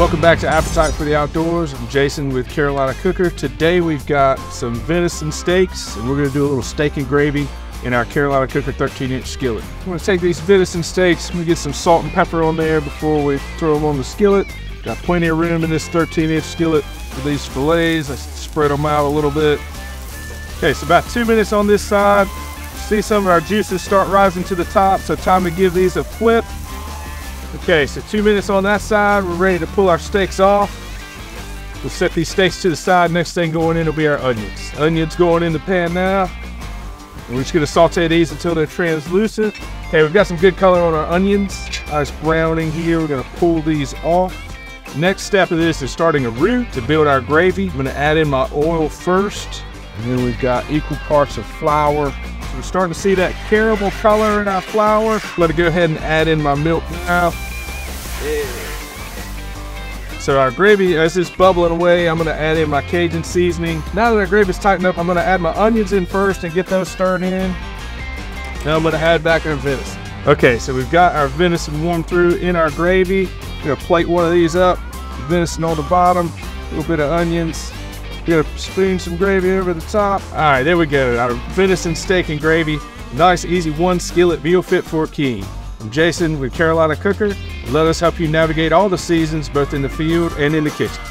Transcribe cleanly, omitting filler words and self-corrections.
Welcome back to Appetite for the Outdoors. I'm Jason with Carolina Cooker. Today we've got some venison steaks, and we're going to do a little steak and gravy in our Carolina Cooker 13-inch skillet. I'm going to take these venison steaks, I'm going to get some salt and pepper on there before we throw them on the skillet. Got plenty of room in this 13-inch skillet for these fillets. I spread them out a little bit. Okay, so about 2 minutes on this side. See some of our juices start rising to the top, so time to give these a flip. Okay, so 2 minutes on that side. We're ready to pull our steaks off. We'll set these steaks to the side. Next thing going in will be our onions. Onions going in the pan now. And we're just gonna saute these until they're translucent. Okay, we've got some good color on our onions. Nice browning here. We're gonna pull these off. Next step of this is starting a roux to build our gravy. I'm gonna add in my oil first. And then we've got equal parts of flour. So we're starting to see that caramel color in our flour. Let it go ahead and add in my milk now. Yeah. So our gravy, as it's bubbling away, I'm gonna add in my Cajun seasoning. Now that our gravy's tightened up, I'm gonna add my onions in first and get those stirred in. Now I'm gonna add back our venison. Okay, so we've got our venison warmed through in our gravy. I'm gonna plate one of these up. Venison on the bottom, a little bit of onions. We're gonna spoon some gravy over the top. All right, there we go. Our venison steak and gravy. Nice, easy one skillet meal fit for a king. I'm Jason with Carolina Cooker. Let us help you navigate all the seasons, both in the field and in the kitchen.